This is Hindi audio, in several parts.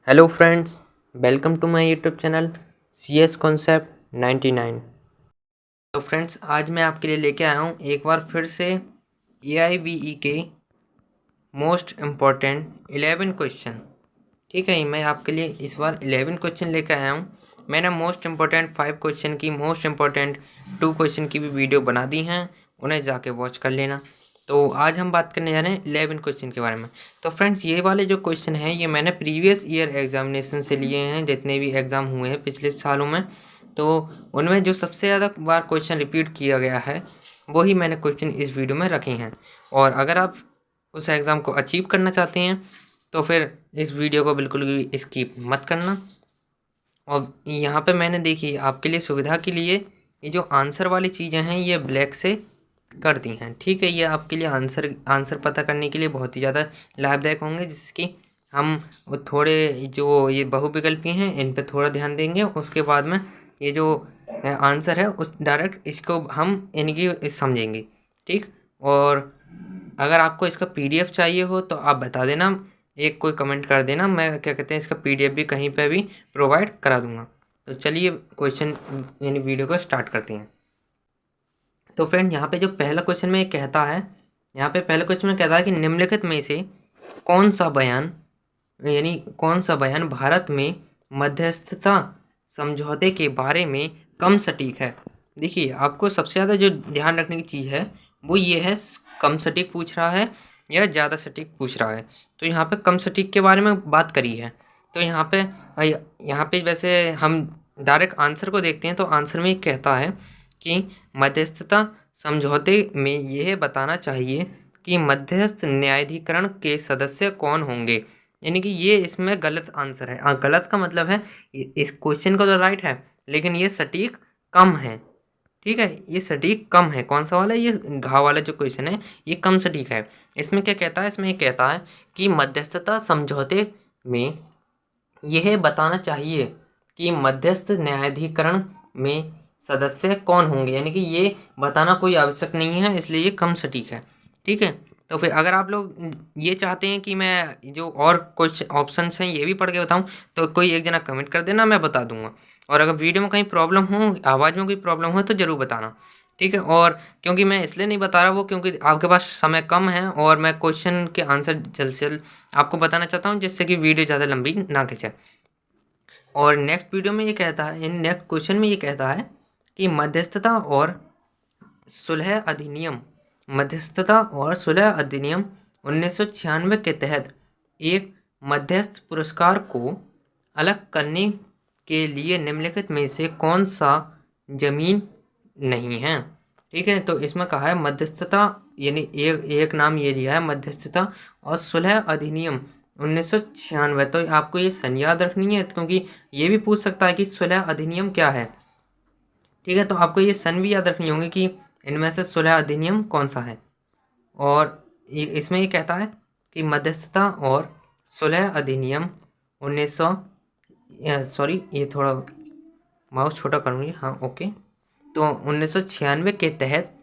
Hello friends, welcome to my YouTube channel C S concept 99। तो फ्रेंड्स, आज मैं आपके लिए लेके आया हूँ एक बार फिर से AIBE के मोस्ट इम्पॉर्टेंट 11 क्वेश्चन। ठीक है, मैं आपके लिए इस बार 11 क्वेश्चन लेके आया हूँ। मैंने मोस्ट इम्पॉर्टेंट 5 क्वेश्चन की, मोस्ट इम्पॉर्टेंट 2 क्वेश्चन की भी वीडियो बना दी हैं, उन्हें जाके वॉच कर लेना। तो आज हम बात करने जा रहे हैं 11 क्वेश्चन के बारे में। तो फ्रेंड्स, ये वाले जो क्वेश्चन हैं ये मैंने प्रीवियस ईयर एग्जामिनेशन से लिए हैं, जितने भी एग्ज़ाम हुए हैं पिछले सालों में। तो उनमें जो सबसे ज़्यादा बार क्वेश्चन रिपीट किया गया है वही मैंने क्वेश्चन इस वीडियो में रखे हैं। और अगर आप उस एग्ज़ाम को अचीव करना चाहते हैं तो फिर इस वीडियो को बिल्कुल भी स्किप मत करना। और यहाँ पे मैंने देखी आपके लिए सुविधा के लिए ये जो आंसर वाली चीज़ें हैं ये ब्लैक से कर दी हैं। ठीक है, ये आपके लिए आंसर पता करने के लिए बहुत ही ज़्यादा लाभदायक होंगे, जिसकी हम वो थोड़े जो ये बहुविकल्पी हैं इन पे थोड़ा ध्यान देंगे। उसके बाद में ये जो आंसर है उस डायरेक्ट इसको हम इनकी समझेंगे। ठीक, और अगर आपको इसका PDF चाहिए हो तो आप बता देना, एक कोई कमेंट कर देना, मैं क्या कहते हैं इसका PDF भी कहीं पे भी प्रोवाइड करा दूंगा। तो चलिए क्वेश्चन यानी वीडियो को स्टार्ट करते हैं। तो फ्रेंड, यहाँ पे जो पहला क्वेश्चन में कहता है, यहाँ पे पहले क्वेश्चन में कहता है कि निम्नलिखित में से कौन सा बयान कौन सा बयान भारत में मध्यस्थता समझौते के बारे में कम सटीक है। देखिए, आपको सबसे ज़्यादा जो ध्यान रखने की चीज़ है वो ये है, कम सटीक पूछ रहा है या ज़्यादा सटीक पूछ रहा है। तो यहाँ पे कम सटीक के बारे में बात करी है। तो यहाँ पे वैसे हम डायरेक्ट आंसर को देखते हैं तो आंसर में कहता है कि मध्यस्थता समझौते में यह बताना चाहिए कि मध्यस्थ न्यायाधिकरण के सदस्य कौन होंगे। यानी कि ये इसमें गलत आंसर है। गलत का मतलब है इस क्वेश्चन का तो राइट है लेकिन ये सटीक कम है। ठीक है, ये सटीक कम है। कौन सा वाला? ये घा वाला जो क्वेश्चन है ये कम सटीक है। इसमें क्या कहता है? इसमें ये कहता है कि मध्यस्थता समझौते में यह बताना चाहिए कि मध्यस्थ न्यायाधिकरण में सदस्य कौन होंगे। यानी कि ये बताना कोई आवश्यक नहीं है, इसलिए ये कम सटीक है। ठीक है, तो फिर अगर आप लोग ये चाहते हैं कि मैं जो और कुछ ऑप्शंस हैं ये भी पढ़ के बताऊं तो कोई एक जना कमेंट कर देना, मैं बता दूंगा। और अगर वीडियो में कहीं प्रॉब्लम हो, आवाज़ में कोई प्रॉब्लम हो तो ज़रूर बताना। ठीक है, और क्योंकि मैं इसलिए नहीं बता रहा वो क्योंकि आपके पास समय कम है और मैं क्वेश्चन के आंसर जल्द से जल्द आपको बताना चाहता हूँ, जिससे कि वीडियो ज़्यादा लंबी ना खिंचे। और नेक्स्ट वीडियो में ये कहता है, यानी नेक्स्ट क्वेश्चन में ये कहता है कि मध्यस्थता और सुलह अधिनियम 1996 के तहत एक मध्यस्थ पुरस्कार को अलग करने के लिए निम्नलिखित में से कौन सा जमीन नहीं है। ठीक है, तो इसमें कहा है मध्यस्थता, यानी एक नाम ये लिया है मध्यस्थता और सुलह अधिनियम 1996। तो आपको ये सन याद रखनी है क्योंकि ये भी पूछ सकता है कि सुलह अधिनियम क्या है। ठीक है, तो आपको ये सन भी याद रखनी होगी कि इनमें से सुलह अधिनियम कौन सा है। और इसमें ये कहता है कि मध्यस्थता और सुलह अधिनियम 1900, सॉरी ये थोड़ा माउस छोटा करूँगी, हाँ ओके। तो 1996 के तहत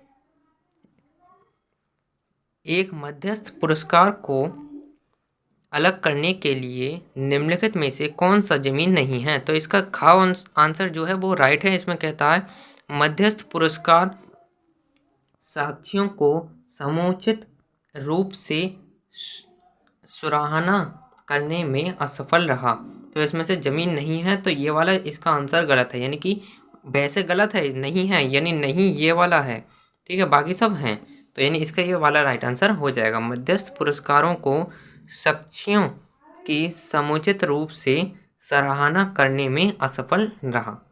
एक मध्यस्थ पुरस्कार को अलग करने के लिए निम्नलिखित में से कौन सा जमीन नहीं है। तो इसका खा आंसर जो है वो राइट है। इसमें कहता है मध्यस्थ पुरस्कार साक्ष्यों को समुचित रूप से सराहना करने में असफल रहा। तो इसमें से जमीन नहीं है, तो ये वाला इसका आंसर गलत है। यानी कि वैसे गलत है, नहीं है यानी नहीं ये वाला है। ठीक है, बाकी सब हैं, तो यानी इसका ये वाला राइट आंसर हो जाएगा। मध्यस्थ पुरस्कारों को साक्ष्यों की समुचित रूप से सराहना करने में असफल रहा।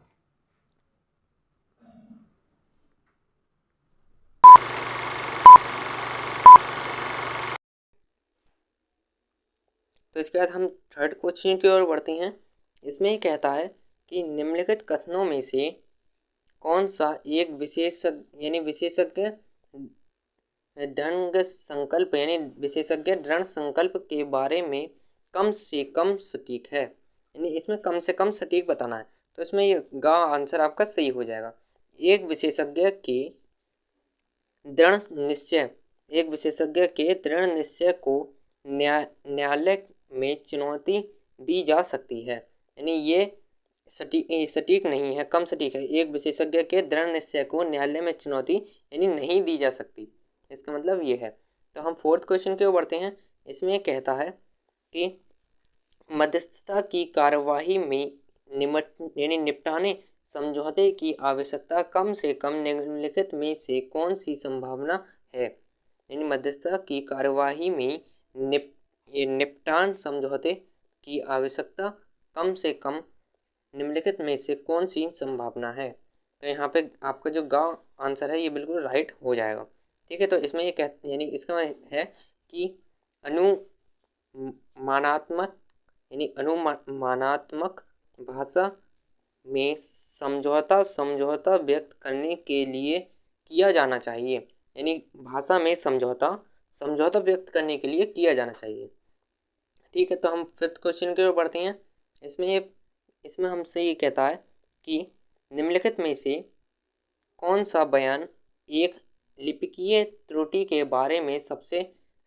तो इसके बाद हम थर्ड क्वेश्चन की ओर बढ़ते हैं। इसमें कहता है कि निम्नलिखित कथनों में से कौन सा एक विशेषज्ञ दृढ़ संकल्प के बारे में कम से कम सटीक है। यानी इसमें कम से कम सटीक बताना है। तो इसमें ये गा आंसर आपका सही हो जाएगा। एक विशेषज्ञ के दृढ़ निश्चय को न्यायालय में चुनौती दी जा सकती है। यानी ये सटीक नहीं है, कम सटीक है। एक विशेषज्ञ के दृढ़ निश्चय को न्यायालय में चुनौती यानी नहीं दी जा सकती, इसका मतलब ये है। तो हम फोर्थ क्वेश्चन की ओर बढ़ते हैं। इसमें ये कहता है कि मध्यस्थता की कार्यवाही में निपटाने समझौते की आवश्यकता कम से कम निम्नलिखित में से कौन सी संभावना है। यानी मध्यस्थता की कार्यवाही में निपटान समझौते की आवश्यकता कम से कम निम्नलिखित में से कौन सी संभावना है। तो यहाँ पे आपका जो गा आंसर है ये बिल्कुल राइट हो जाएगा। ठीक है, तो इसमें ये यानी इसका है कि अनुमानात्मक अनुमानात्मक भाषा में समझौता व्यक्त करने के लिए किया जाना चाहिए। यानी भाषा में समझौता व्यक्त करने के लिए किया जाना चाहिए। ठीक है, तो हम फिफ्थ क्वेश्चन की ओर बढ़ते हैं। इसमें हमसे ये कहता है कि निम्नलिखित में से कौन सा बयान एक लिपिकीय त्रुटि के बारे में सबसे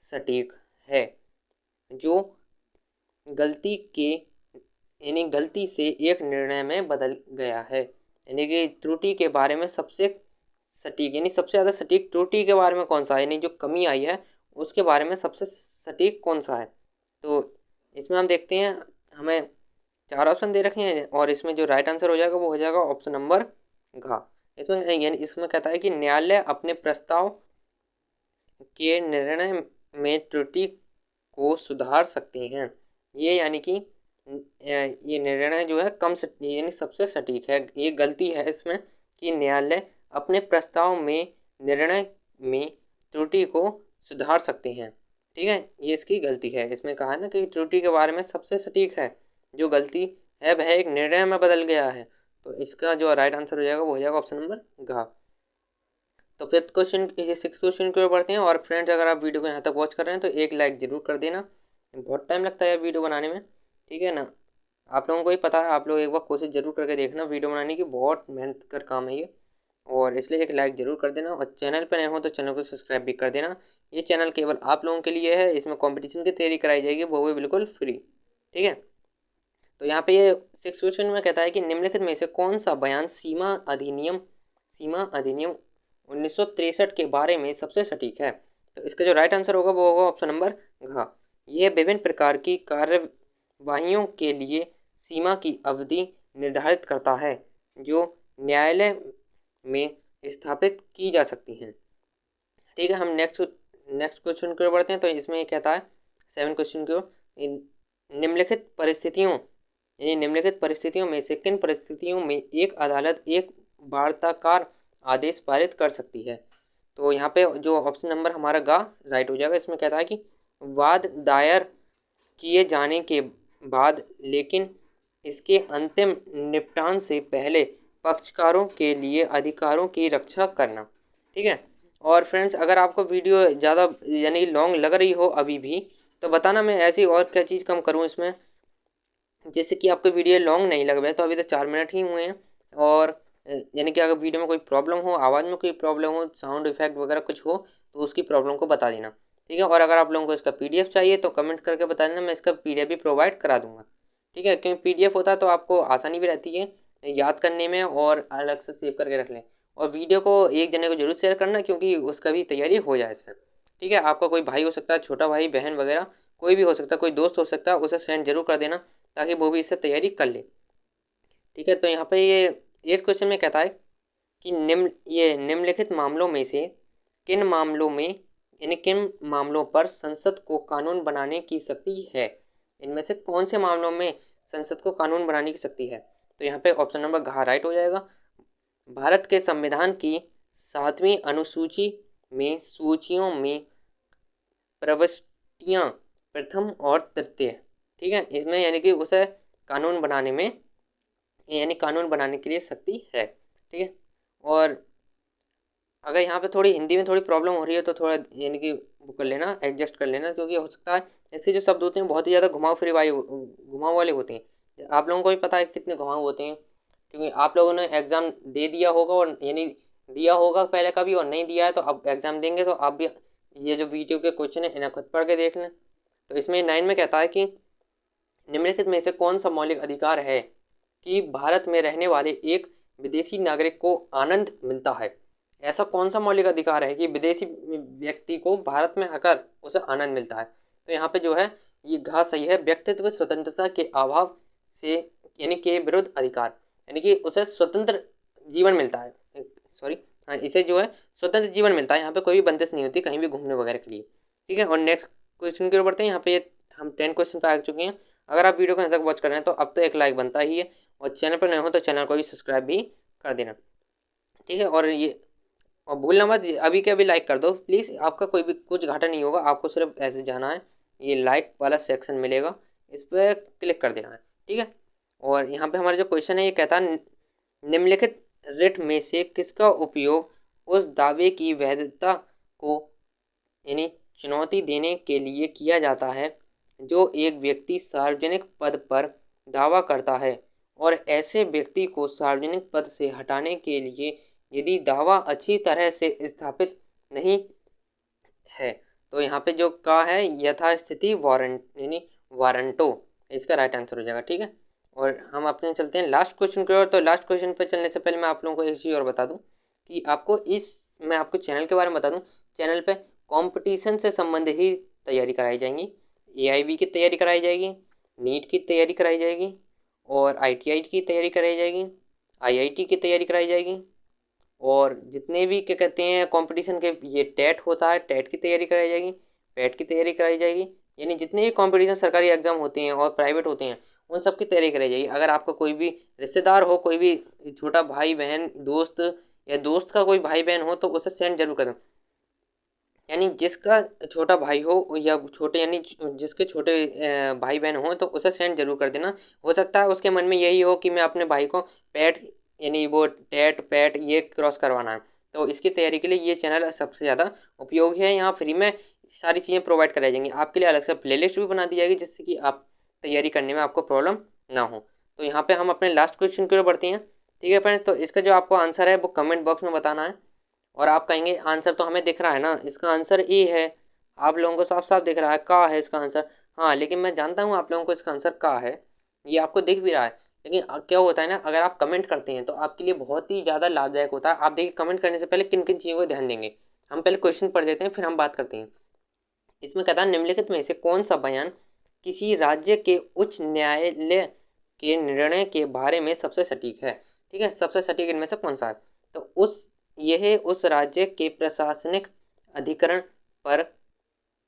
सटीक है, जो गलती से एक निर्णय में बदल गया है। यानी कि त्रुटि के बारे में सबसे सटीक यानी सबसे ज़्यादा सटीक त्रुटि के बारे में कौन सा है, यानी जो कमी आई है उसके बारे में सबसे सटीक कौन सा है। तो इसमें हम देखते हैं, हमें 4 ऑप्शन दे रखे हैं और इसमें जो राइट आंसर हो जाएगा वो हो जाएगा ऑप्शन नंबर घ। इसमें कहता है कि न्यायालय अपने प्रस्ताव के निर्णय में त्रुटि को सुधार सकते हैं। ये यानी कि ये निर्णय जो है यानी सबसे सटीक है। ये गलती है इसमें कि न्यायालय अपने प्रस्ताव में निर्णय में त्रुटि को सुधार सकते हैं। ठीक है, ये इसकी गलती है। इसमें कहा है ना कि त्रुटि के बारे में सबसे सटीक है, जो गलती है वह एक निर्णय में बदल गया है। तो इसका जो राइट आंसर हो जाएगा वो हो जाएगा ऑप्शन नंबर घ। तो फिफ्थ क्वेश्चन ये सिक्स क्वेश्चन की ओर बढ़ते हैं। और फ्रेंड्स, अगर आप वीडियो को यहाँ तक वॉच कर रहे हैं तो एक लाइक ज़रूर कर देना, बहुत टाइम लगता है वीडियो बनाने में। ठीक है ना, आप लोगों को ही पता है, आप लोग एक बार कोशिश ज़रूर करके देखना, वीडियो बनाने की बहुत मेहनत कर काम है ये। और इसलिए एक लाइक ज़रूर कर देना, और चैनल पर नए हो तो चैनल को सब्सक्राइब भी कर देना। ये चैनल केवल आप लोगों के लिए है, इसमें कॉम्पिटिशन की तैयारी कराई जाएगी, वो भी बिल्कुल फ्री। ठीक है, तो यहाँ पे ये सिक्स क्वेश्चन में कहता है कि निम्नलिखित में से कौन सा बयान सीमा अधिनियम 1963 के बारे में सबसे सटीक है। तो इसका जो राइट आंसर होगा वो होगा ऑप्शन नंबर घ। यह विभिन्न प्रकार की कार्यवाहियों के लिए सीमा की अवधि निर्धारित करता है, जो न्यायालय में स्थापित की जा सकती हैं। ठीक है, हम नेक्स्ट क्वेश्चन की ओर बढ़ते हैं। तो इसमें ये कहता है सेवन क्वेश्चन की ओर, निम्नलिखित परिस्थितियों में से किन परिस्थितियों में एक अदालत एक वार्ताकार आदेश पारित कर सकती है। तो यहाँ पे जो ऑप्शन नंबर हमारा गा राइट हो जाएगा। इसमें कहता है कि वाद दायर किए जाने के बाद लेकिन इसके अंतिम निपटान से पहले पक्षकारों के लिए अधिकारों की रक्षा करना। ठीक है, और फ्रेंड्स, अगर आपको वीडियो ज़्यादा यानी लॉन्ग लग रही हो अभी भी तो बताना, मैं ऐसी और क्या चीज़ कम करूँ इसमें, जैसे कि आपको वीडियो लॉन्ग नहीं लग रहा है। तो अभी तक 4 मिनट ही हुए हैं। और यानी कि अगर वीडियो में कोई प्रॉब्लम हो, आवाज़ में कोई प्रॉब्लम हो, साउंड इफेक्ट वगैरह कुछ हो तो उसकी प्रॉब्लम को बता देना। ठीक है, और अगर आप लोगों को इसका PDF चाहिए तो कमेंट करके बता देना, मैं इसका PDF भी प्रोवाइड करा दूँगा। ठीक है, क्योंकि PDF होता है तो आपको आसानी भी रहती है याद करने में, और अलग से सेव करके रख लें। और वीडियो को एक जने को जरूर शेयर करना, क्योंकि उसका भी तैयारी हो जाए इससे। ठीक है, आपका कोई भाई हो सकता है, छोटा भाई बहन वगैरह कोई भी हो सकता है, कोई दोस्त हो सकता है, उसे सेंड जरूर कर देना ताकि वो भी इससे तैयारी कर ले। ठीक है, तो यहाँ पे ये 8th क्वेश्चन में कहता है कि निम्नलिखित मामलों में से किन मामलों पर संसद को कानून बनाने की शक्ति है। इनमें से कौन से मामलों में संसद को कानून बनाने की शक्ति है। तो यहाँ पे ऑप्शन नंबर घ राइट हो जाएगा। भारत के संविधान की 7वीं अनुसूची में सूचियों में प्रविष्टियाँ प्रथम और तृतीय। ठीक है, इसमें यानी कि उसे कानून बनाने में यानी कानून बनाने के लिए शक्ति है। ठीक है, और अगर यहाँ पे थोड़ी हिंदी में थोड़ी प्रॉब्लम हो रही है तो थोड़ा यानी कि वो कर लेना, एडजस्ट कर लेना, क्योंकि हो सकता है ऐसे जो शब्द होते हैं बहुत ही ज़्यादा घुमाव वाले होते हैं। आप लोगों को भी पता है कितने घुमाव होते हैं, क्योंकि आप लोगों ने एग्ज़ाम दे दिया होगा, और यानी दिया होगा पहले कभी और नहीं दिया है तो अब एग्ज़ाम देंगे, तो आप भी ये जो वीडियो के क्वेश्चन है इन्हें खुद पढ़ के देख लें। तो इसमें 9 में कहता है कि निम्नलिखित में से कौन सा मौलिक अधिकार है कि भारत में रहने वाले एक विदेशी नागरिक को आनंद मिलता है? ऐसा कौन सा मौलिक अधिकार है कि विदेशी व्यक्ति को भारत में आकर उसे आनंद मिलता है? तो यहाँ पे जो है ये घ सही है, व्यक्तित्व स्वतंत्रता के अभाव से यानी के विरुद्ध अधिकार, यानी कि उसे स्वतंत्र जीवन मिलता है, सॉरी, हाँ, इसे जो है स्वतंत्र जीवन मिलता है, यहाँ पे कोई भी बंदिश नहीं होती कहीं भी घूमने वगैरह के लिए। ठीक है, और नेक्स्ट क्वेश्चन की ओर बढ़ते हैं। यहाँ पे हम 10 क्वेश्चन पे आ चुके हैं। अगर आप वीडियो को यहाँ तक वॉच कर रहे हैं तो अब तो एक लाइक बनता ही है, और चैनल पर नए हो तो चैनल को भी सब्सक्राइब भी कर देना। ठीक है, और भूलना मत, अभी के अभी लाइक कर दो प्लीज़, आपका कोई भी कुछ घाटा नहीं होगा, आपको सिर्फ ऐसे जाना है, ये लाइक वाला सेक्शन मिलेगा, इस पर क्लिक कर देना है। ठीक है, और यहाँ पे हमारा जो क्वेश्चन है ये कहता है निम्नलिखित रिट में से किसका उपयोग उस दावे की वैधता को यानी चुनौती देने के लिए किया जाता है जो एक व्यक्ति सार्वजनिक पद पर दावा करता है, और ऐसे व्यक्ति को सार्वजनिक पद से हटाने के लिए यदि दावा अच्छी तरह से स्थापित नहीं है। तो यहाँ पे जो का है यथास्थिति वारंट यानी वारंटो, इसका राइट आंसर हो जाएगा। ठीक है, और हम अपने चलते हैं लास्ट क्वेश्चन की ओर। तो लास्ट क्वेश्चन पे चलने से पहले मैं आप लोगों को एक चीज़ और बता दूं कि मैं आपको चैनल के बारे में बता दूं। चैनल पे कंपटीशन से संबंधित ही तैयारी कराई जाएंगी, एआईबी की तैयारी कराई जाएगी, नीट की तैयारी कराई जाएगी, और आईटीआई की तैयारी कराई जाएगी, आईआईटी की तैयारी कराई जाएगी, और जितने भी क्या कहते हैं कंपटीशन के ये टेट होता है, टेट की तैयारी कराई जाएगी, पेट की तैयारी कराई जाएगी, यानी जितने भी कंपटीशन सरकारी एग्जाम होते हैं और प्राइवेट होते हैं उन सब की तैयारी कराई जाएगी। अगर आपका कोई भी रिश्तेदार हो, कोई भी छोटा भाई बहन दोस्त, या दोस्त का कोई भाई बहन हो तो उसे सेंड जरूर करें, यानी जिसका छोटा भाई हो या छोटे यानी जिसके छोटे भाई बहन हो तो उसे सेंड जरूर कर देना। हो सकता है उसके मन में यही हो कि मैं अपने भाई को पैट यानी वो टेट पैट ये क्रॉस करवाना है, तो इसकी तैयारी के लिए ये चैनल सबसे ज़्यादा उपयोगी है। यहाँ फ्री में सारी चीज़ें प्रोवाइड कराई जाएंगी, आपके लिए अलग से प्लेलिस्ट भी बना दी जाएगी जिससे कि आप तैयारी करने में आपको प्रॉब्लम ना हो। तो यहाँ पे हम अपने लास्ट क्वेश्चन की ओर बढ़ते हैं। ठीक है फ्रेंड्स, तो इसका जो आपको आंसर है वो कमेंट बॉक्स में बताना है, और आप कहेंगे आंसर तो हमें दिख रहा है ना, इसका आंसर ए है, आप लोगों को साफ साफ दिख रहा है, का है इसका आंसर। हाँ, लेकिन मैं जानता हूँ आप लोगों को इसका आंसर का है, ये आपको दिख भी रहा है, लेकिन क्या होता है ना, अगर आप कमेंट करते हैं तो आपके लिए बहुत ही ज़्यादा लाभदायक होता है। आप देखिए कमेंट करने से पहले किन किन चीज़ों को ध्यान देंगे, हम पहले क्वेश्चन पढ़ देते हैं फिर हम बात करते हैं। इसमें कहता है निम्नलिखित में से कौन सा बयान किसी राज्य के उच्च न्यायालय के निर्णय के बारे में सबसे सटीक है? ठीक है, सबसे सटीक इनमें से कौन सा है? तो यह उस राज्य के प्रशासनिक अधिकरण पर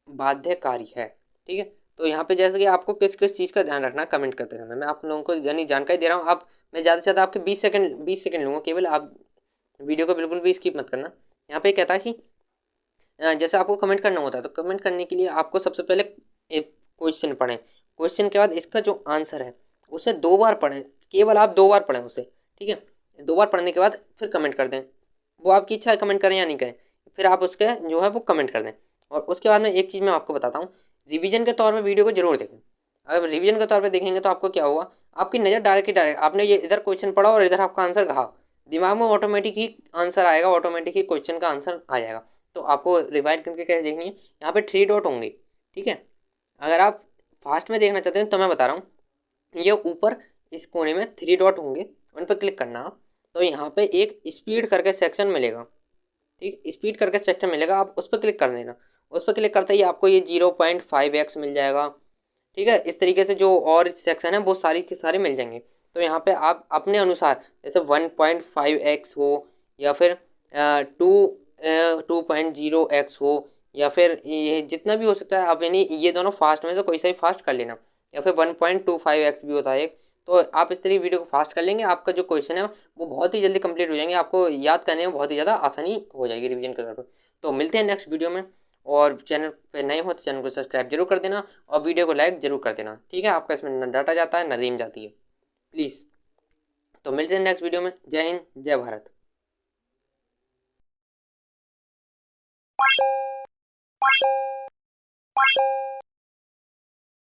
बाध्यकारी है। ठीक है, तो यहाँ पे जैसे कि आपको किस किस चीज़ का ध्यान रखना है कमेंट करते समय, मैं आप लोगों को यानी जानकारी दे रहा हूँ। आप मैं ज़्यादा से ज़्यादा आपके 20 सेकंड लूँगा केवल, आप वीडियो को बिल्कुल भी स्किप मत करना। यहाँ पे कहता है कि जैसे आपको कमेंट करना होता है तो कमेंट करने के लिए आपको सबसे पहले एक क्वेश्चन पढ़ें, क्वेश्चन के बाद इसका जो आंसर है उसे 2 बार पढ़ें, केवल आप 2 बार पढ़ें उसे। ठीक है, 2 बार पढ़ने के बाद फिर कमेंट कर दें, वो आपकी इच्छा है कमेंट करें या नहीं करें, फिर आप उसके जो है वो कमेंट कर दें। और उसके बाद में एक चीज़ मैं आपको बताता हूँ, रिवीजन के तौर पर वीडियो को जरूर देखें। अगर रिवीजन के तौर पर देखेंगे तो आपको क्या होगा, आपकी नज़र डायरेक्ट आपने ये इधर क्वेश्चन पढ़ा और इधर आपका आंसर कहा, दिमाग में ऑटोमेटिक ही आंसर आएगा, ऑटोमेटिक ही क्वेश्चन का आंसर आ जाएगा। तो आपको रिवाइड करके कैसे देखनी है, यहाँ पे 3 डॉट होंगे। ठीक है, अगर आप फास्ट में देखना चाहते हैं तो मैं बता रहा हूँ, ये ऊपर इस कोने में 3 डॉट होंगे, उन पर क्लिक करना आप, तो यहाँ पे एक स्पीड करके सेक्शन मिलेगा। ठीक, स्पीड करके सेक्शन मिलेगा, आप उस पर क्लिक कर देना। उस पर क्लिक करते ही आपको ये 0.5x मिल जाएगा। ठीक है, इस तरीके से जो और सेक्शन है वो सारी के सारे मिल जाएंगे। तो यहाँ पे आप अपने अनुसार जैसे 1.5x हो, या फिर 2.0x हो, या फिर ये जितना भी हो सकता है, आप यानी ये दोनों फास्ट में से कोई सा भी फास्ट कर लेना, या फिर 1.25x भी होता है एक, तो आप इस तरीके वीडियो को फास्ट कर लेंगे, आपका जो क्वेश्चन है वो बहुत ही जल्दी कंप्लीट हो जाएंगे, आपको याद करने में बहुत ही ज़्यादा आसानी हो जाएगी रिवीजन के तौर पर। तो मिलते हैं नेक्स्ट वीडियो में, और चैनल पे नए हो तो चैनल को सब्सक्राइब जरूर कर देना, और वीडियो को लाइक जरूर कर देना। ठीक है, आपका इसमें न डाटा जाता है न रीम जाती है, प्लीज़। तो मिलते हैं नेक्स्ट वीडियो में। जय हिंद, जय भारत।